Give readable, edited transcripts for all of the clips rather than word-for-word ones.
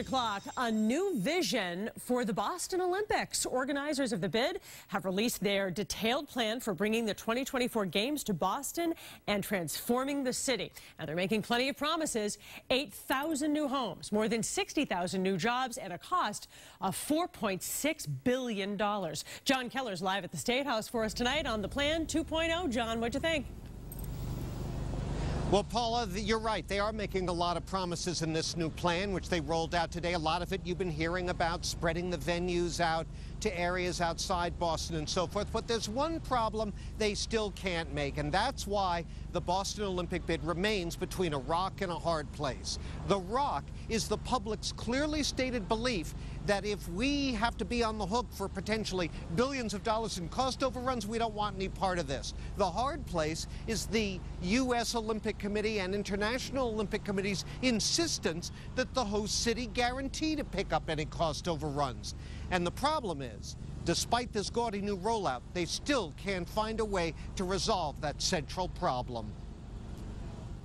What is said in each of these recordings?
O'clock, a new vision for the Boston Olympics. Organizers of the bid have released their detailed plan for bringing the 2024 games to Boston and transforming the city. Now, they're making plenty of promises: 8,000 new homes, more than 60,000 new jobs, and a cost of $4.6 billion. John Keller's live at the State House for us tonight on the Plan 2.0. John, what'd you think? Well, Paula, you're right. They are making a lot of promises in this new plan, which they rolled out today. A lot of it you've been hearing about, spreading the venues out to areas outside Boston and so forth. But there's one problem they still can't make, and that's why the Boston Olympic bid remains between a rock and a hard place. The rock is the public's clearly stated belief that if we have to be on the hook for potentially billions of dollars in cost overruns, we don't want any part of this. The hard place is the U.S. Olympic Committee and International Olympic Committee's insistence that the host city guarantee to pick up any cost overruns. And the problem is, despite this gaudy new rollout, they still can't find a way to resolve that central problem.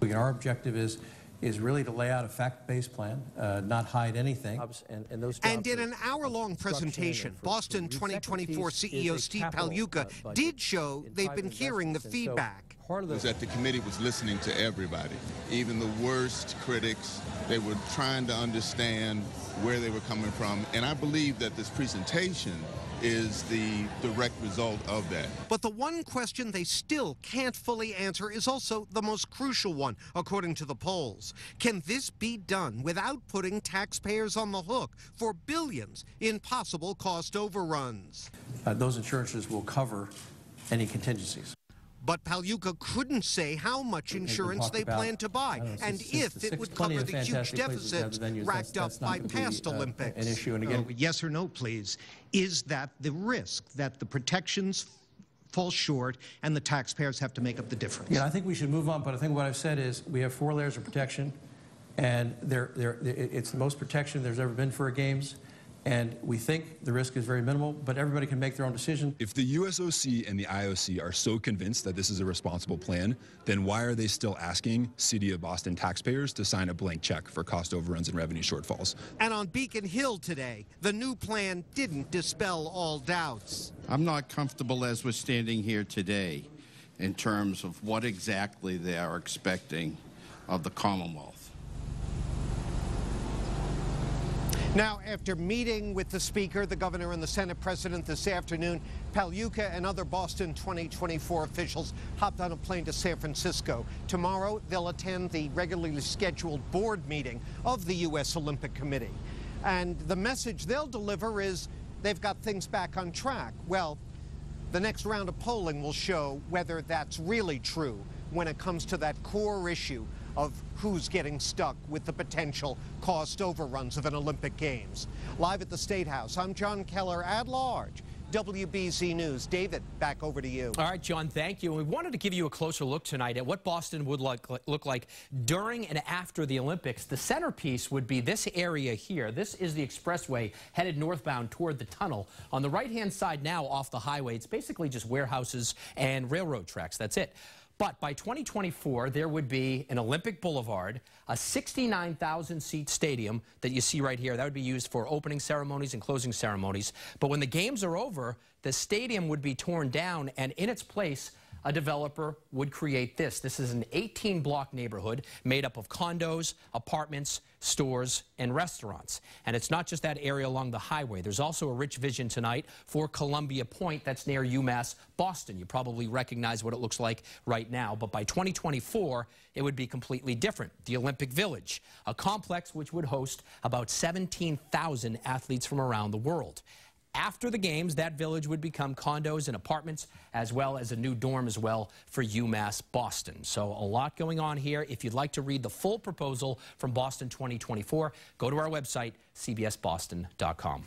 Our objective is really to lay out a fact-based plan, not hide anything. And in an hour-long presentation, Boston 2024 CEO Steve Pagliuca did show they've been hearing the feedback. Was that the committee was listening to everybody, even the worst critics. They were trying to understand where they were coming from, and I believe that this presentation is the direct result of that. But the one question they still can't fully answer is also the most crucial one, according to the polls. Can this be done without putting taxpayers on the hook for billions in possible cost overruns? Those insurances will cover any contingencies. But Pagliuca couldn't say how much insurance they plan to buy and if it would cover the huge deficits racked up by past Olympics. An issue. And again, yes or no, please. Is that the risk that the protections fall short and the taxpayers have to make up the difference? Yeah, I think we should move on, but I think what I've said is we have 4 layers of protection, and it's the most protection there's ever been for games. And we think the risk is very minimal, but everybody can make their own decision. If the USOC and the IOC are so convinced that this is a responsible plan, then why are they still asking City of Boston taxpayers to sign a blank check for cost overruns and revenue shortfalls? And on Beacon Hill today, the new plan didn't dispel all doubts. I'm not comfortable as we're standing here today in terms of what exactly they are expecting of the Commonwealth. Now, after meeting with the Speaker, the Governor, and the Senate President this afternoon, Pagliuca and other Boston 2024 officials hopped on a plane to San Francisco. Tomorrow, they'll attend the regularly scheduled board meeting of the U.S. Olympic Committee. And the message they'll deliver is they've got things back on track. Well, the next round of polling will show whether that's really true when it comes to that core issue of who's getting stuck with the potential cost overruns of an Olympic Games. Live at the State House, I'm John Keller, at large, WBZ News. David, back over to you. All right, John, thank you. We wanted to give you a closer look tonight at what Boston would look like during and after the Olympics. The centerpiece would be this area here. This is the expressway headed northbound toward the tunnel. On the right-hand side now off the highway, it's basically just warehouses and railroad tracks. That's it. But by 2024, there would be an Olympic Boulevard, a 69,000-seat stadium that you see right here. That would be used for opening ceremonies and closing ceremonies. But when the games are over, the stadium would be torn down, and in its place, a developer would create this. This is an 18-block neighborhood made up of condos, apartments, stores, and restaurants. And it's not just that area along the highway. There's also a rich vision tonight for Columbia Point that's near UMass Boston. You probably recognize what it looks like right now. But by 2024, it would be completely different. The Olympic Village, a complex which would host about 17,000 athletes from around the world. After the games, that village would become condos and apartments, as well as a new dorm as well for UMass Boston. So a lot going on here. If you'd like to read the full proposal from Boston 2024, go to our website, cbsboston.com.